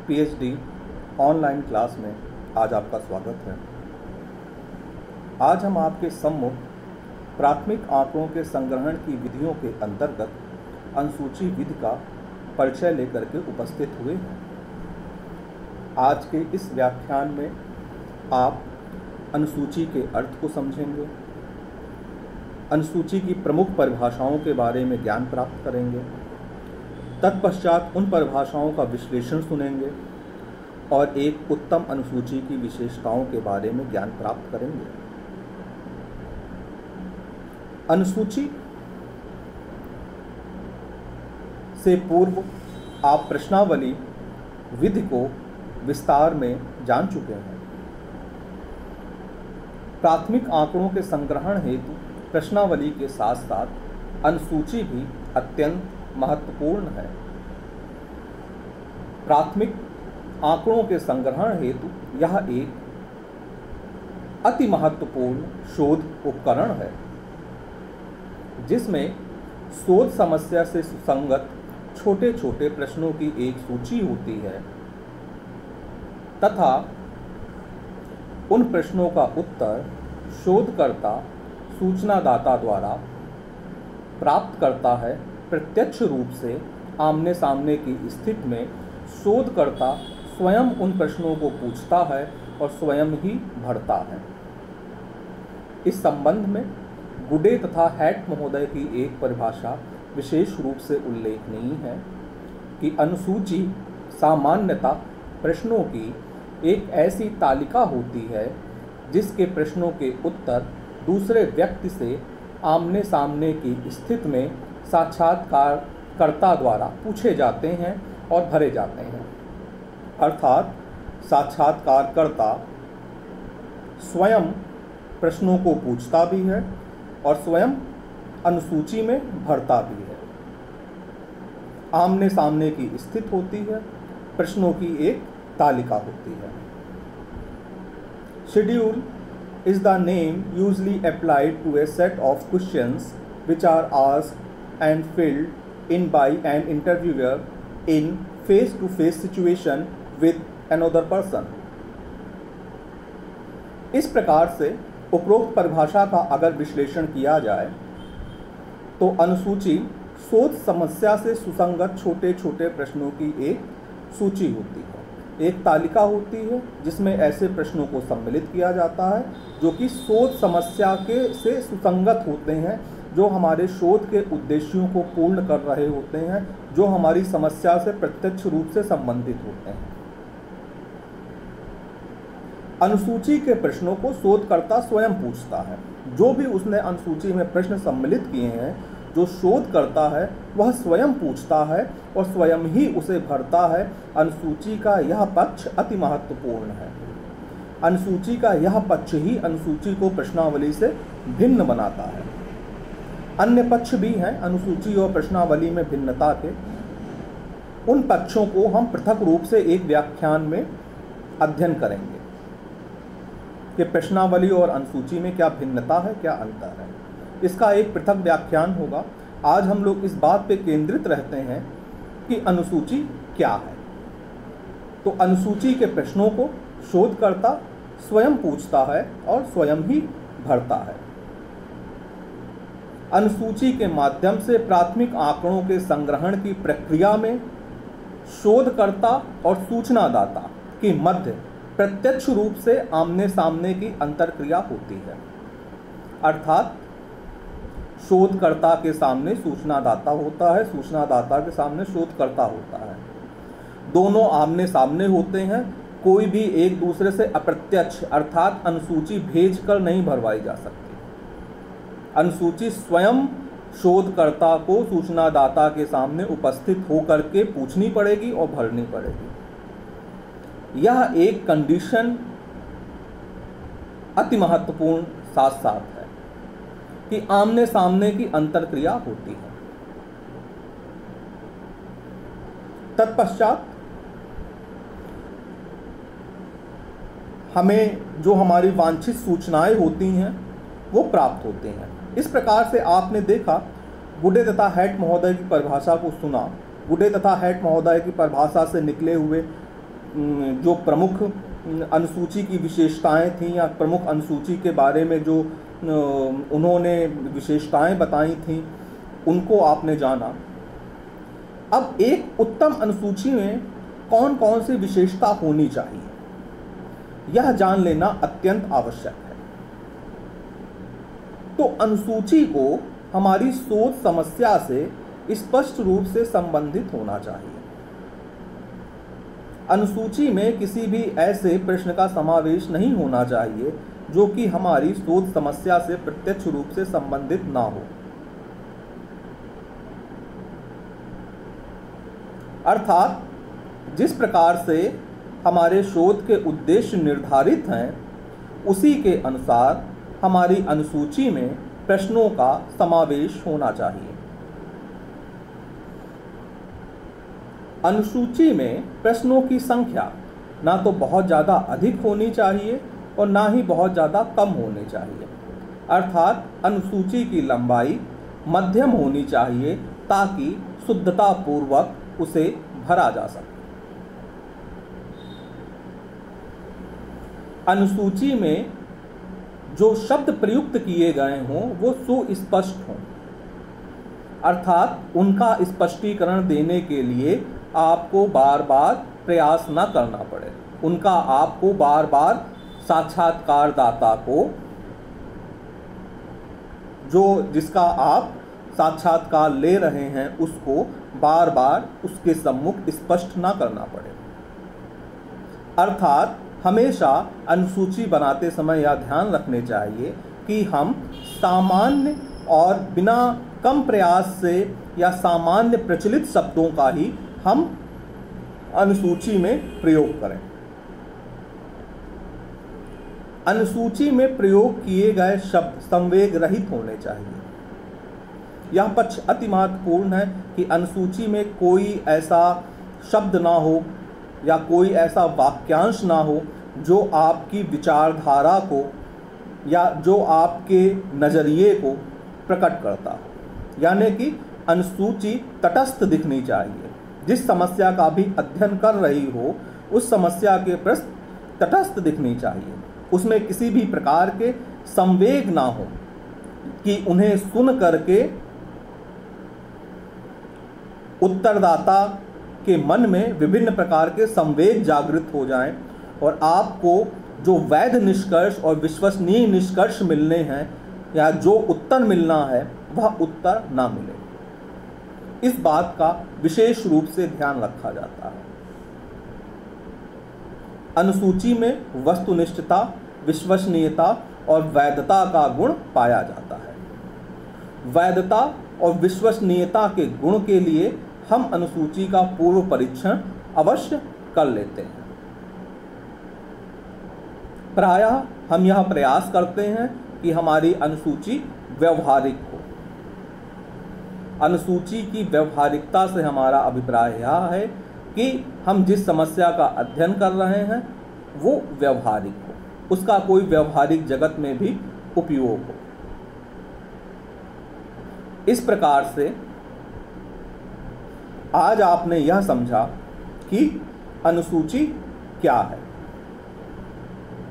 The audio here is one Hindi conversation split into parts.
पीएचडी ऑनलाइन क्लास में आज आपका स्वागत है। आज हम आपके सम्मुख प्राथमिक आंकड़ों के संग्रहण की विधियों के अंतर्गत अनुसूची विधि का परिचय लेकर के उपस्थित हुए हैं। आज के इस व्याख्यान में आप अनुसूची के अर्थ को समझेंगे, अनुसूची की प्रमुख परिभाषाओं के बारे में ज्ञान प्राप्त करेंगे, तत्पश्चात उन परिभाषाओं का विश्लेषण सुनेंगे और एक उत्तम अनुसूची की विशेषताओं के बारे में ज्ञान प्राप्त करेंगे। अनुसूची से पूर्व आप प्रश्नावली विधि को विस्तार में जान चुके हैं। प्राथमिक आंकड़ों के संग्रहण हेतु प्रश्नावली के साथ साथ अनुसूची भी अत्यंत महत्वपूर्ण है। प्राथमिक आंकड़ों के संग्रहण हेतु यह एक अति महत्वपूर्ण शोध उपकरण है, जिसमें शोध समस्या से सुसंगत छोटे छोटे प्रश्नों की एक सूची होती है तथा उन प्रश्नों का उत्तर शोधकर्ता सूचनादाता द्वारा प्राप्त करता है। प्रत्यक्ष रूप से आमने सामने की स्थिति में शोधकर्ता स्वयं उन प्रश्नों को पूछता है और स्वयं ही भरता है। इस संबंध में गुडे तथा हैट महोदय की एक परिभाषा विशेष रूप से उल्लेखनीय है कि अनुसूची सामान्यतः प्रश्नों की एक ऐसी तालिका होती है जिसके प्रश्नों के उत्तर दूसरे व्यक्ति से आमने सामने की स्थिति में साक्षात्कारकर्ता द्वारा पूछे जाते हैं और भरे जाते हैं। अर्थात साक्षात्कारकर्ता स्वयं प्रश्नों को पूछता भी है और स्वयं अनुसूची में भरता भी है। आमने सामने की स्थिति होती है, प्रश्नों की एक तालिका होती है। Schedule is the name usually applied to a set of questions which are asked and filled in by an interviewer in face-to-face situation with another person. इस प्रकार से उपरोक्त परिभाषा का अगर विश्लेषण किया जाए तो अनुसूची शोध समस्या से सुसंगत छोटे छोटे प्रश्नों की एक सूची होती है, एक तालिका होती है जिसमें ऐसे प्रश्नों को सम्मिलित किया जाता है जो कि शोध समस्या के से सुसंगत होते हैं, जो हमारे शोध के उद्देश्यों को पूर्ण कर रहे होते हैं, जो हमारी समस्या से प्रत्यक्ष रूप से संबंधित होते हैं। अनुसूची के प्रश्नों को शोधकर्ता स्वयं पूछता है। जो भी उसने अनुसूची में प्रश्न सम्मिलित किए हैं, जो शोध करता है वह स्वयं पूछता है और स्वयं ही उसे भरता है। अनुसूची का यह पक्ष अति महत्वपूर्ण है। अनुसूची का यह पक्ष ही अनुसूची को प्रश्नावली से भिन्न बनाता है। अन्य पक्ष भी हैं अनुसूची और प्रश्नावली में भिन्नता के। उन पक्षों को हम पृथक रूप से एक व्याख्यान में अध्ययन करेंगे कि प्रश्नावली और अनुसूची में क्या भिन्नता है, क्या अंतर है। इसका एक पृथक व्याख्यान होगा। आज हम लोग इस बात पे केंद्रित रहते हैं कि अनुसूची क्या है। तो अनुसूची के प्रश्नों को शोधकर्ता स्वयं पूछता है और स्वयं ही भरता है। अनुसूची के माध्यम से प्राथमिक आंकड़ों के संग्रहण की प्रक्रिया में शोधकर्ता और सूचनादाता के मध्य प्रत्यक्ष रूप से आमने सामने की अंतरक्रिया होती है। अर्थात शोधकर्ता के सामने सूचनादाता होता है, सूचनादाता के सामने शोधकर्ता होता है। दोनों आमने सामने होते हैं। कोई भी एक दूसरे से अप्रत्यक्ष अर्थात अनुसूची भेजकर नहीं भरवाई जा सकती। अनुसूची स्वयं शोधकर्ता को सूचनादाता के सामने उपस्थित होकर के पूछनी पड़ेगी और भरनी पड़ेगी। यह एक कंडीशन अति महत्वपूर्ण साथ साथ है कि आमने सामने की अंतरक्रिया होती है। तत्पश्चात हमें जो हमारी वांछित सूचनाएं होती हैं वो प्राप्त होती हैं। इस प्रकार से आपने देखा, गुडे तथा हैट महोदय की परिभाषा को सुना। गुडे तथा हैट महोदय की परिभाषा से निकले हुए जो प्रमुख अनुसूची की विशेषताएं थीं या प्रमुख अनुसूची के बारे में जो उन्होंने विशेषताएं बताई थीं, उनको आपने जाना। अब एक उत्तम अनुसूची में कौन कौन सी विशेषता होनी चाहिए, यह जान लेना अत्यंत आवश्यक है। तो अनुसूची को हमारी शोध समस्या से स्पष्ट रूप से संबंधित होना चाहिए। अनुसूची में किसी भी ऐसे प्रश्न का समावेश नहीं होना चाहिए जो कि हमारी शोध समस्या से प्रत्यक्ष रूप से संबंधित ना हो। अर्थात जिस प्रकार से हमारे शोध के उद्देश्य निर्धारित हैं, उसी के अनुसार हमारी अनुसूची में प्रश्नों का समावेश होना चाहिए। अनुसूची में प्रश्नों की संख्या ना तो बहुत ज़्यादा अधिक होनी चाहिए और ना ही बहुत ज़्यादा कम होनी चाहिए। अर्थात अनुसूची की लंबाई मध्यम होनी चाहिए ताकि शुद्धतापूर्वक उसे भरा जा सके। अनुसूची में जो शब्द प्रयुक्त किए गए हों वो सुस्पष्ट हों, अर्थात उनका स्पष्टीकरण देने के लिए आपको बार बार प्रयास न करना पड़े। उनका आपको बार बार साक्षात्कारदाता को, जो जिसका आप साक्षात्कार ले रहे हैं, उसको बार बार उसके सम्मुख स्पष्ट ना करना पड़े। अर्थात हमेशा अनुसूची बनाते समय यह ध्यान रखने चाहिए कि हम सामान्य और बिना कम प्रयास से या सामान्य प्रचलित शब्दों का ही हम अनुसूची में प्रयोग करें। अनुसूची में प्रयोग किए गए शब्द संवेग रहित होने चाहिए। यह पक्ष अति महत्वपूर्ण है कि अनुसूची में कोई ऐसा शब्द ना हो या कोई ऐसा वाक्यांश ना हो जो आपकी विचारधारा को या जो आपके नज़रिए को प्रकट करता हो। यानी कि अनुसूची तटस्थ दिखनी चाहिए। जिस समस्या का भी अध्ययन कर रही हो, उस समस्या के प्रश्न तटस्थ दिखनी चाहिए। उसमें किसी भी प्रकार के संवेग ना हो कि उन्हें सुन करके उत्तरदाता के मन में विभिन्न प्रकार के संवेग जागृत हो जाएं और आपको जो वैध निष्कर्ष और विश्वसनीय निष्कर्ष मिलने हैं या जो उत्तर मिलना है वह उत्तर ना मिले। इस बात का विशेष रूप से ध्यान रखा जाता है। अनुसूची में वस्तुनिष्ठता, विश्वसनीयता और वैधता का गुण पाया जाता है। वैधता और विश्वसनीयता के गुण के लिए हम अनुसूची का पूर्व परीक्षण अवश्य कर लेते हैं। प्रायः हम यह प्रयास करते हैं कि हमारी अनुसूची व्यवहारिक हो। अनुसूची की व्यवहारिकता से हमारा अभिप्राय यह है कि हम जिस समस्या का अध्ययन कर रहे हैं वो व्यवहारिक हो, उसका कोई व्यवहारिक जगत में भी उपयोग हो। इस प्रकार से आज आपने यह समझा कि अनुसूची क्या है।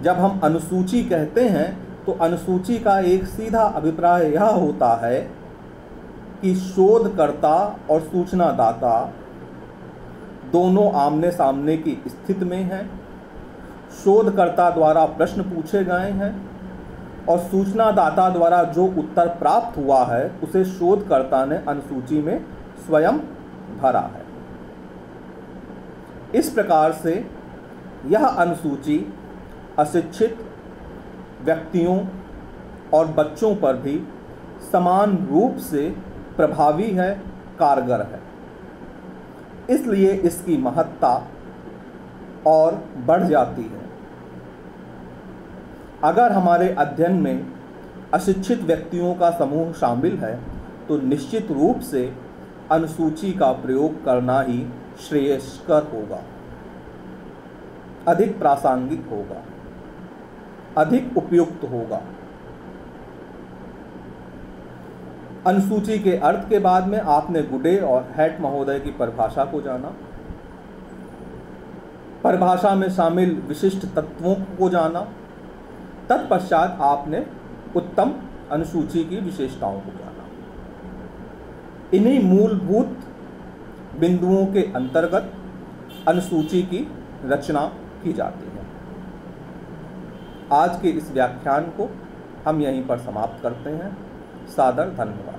जब हम अनुसूची कहते हैं तो अनुसूची का एक सीधा अभिप्राय यह होता है कि शोधकर्ता और सूचनादाता दोनों आमने सामने की स्थिति में हैं। शोधकर्ता द्वारा प्रश्न पूछे गए हैं और सूचनादाता द्वारा जो उत्तर प्राप्त हुआ है उसे शोधकर्ता ने अनुसूची में स्वयं भरा है। इस प्रकार से यह अनुसूची अशिक्षित व्यक्तियों और बच्चों पर भी समान रूप से प्रभावी है, कारगर है। इसलिए इसकी महत्ता और बढ़ जाती है। अगर हमारे अध्ययन में अशिक्षित व्यक्तियों का समूह शामिल है तो निश्चित रूप से अनुसूची का प्रयोग करना ही श्रेयस्कर होगा, अधिक प्रासंगिक होगा, अधिक उपयुक्त होगा। अनुसूची के अर्थ के बाद में आपने गुडे और हैट महोदय की परिभाषा को जाना। परिभाषा में शामिल विशिष्ट तत्वों को जाना। तत्पश्चात आपने उत्तम अनुसूची की विशेषताओं को जाना। इन्हीं मूलभूत बिंदुओं के अंतर्गत अनुसूची की रचना की जाती है। आज के इस व्याख्यान को हम यहीं पर समाप्त करते हैं। सादर धन्यवाद।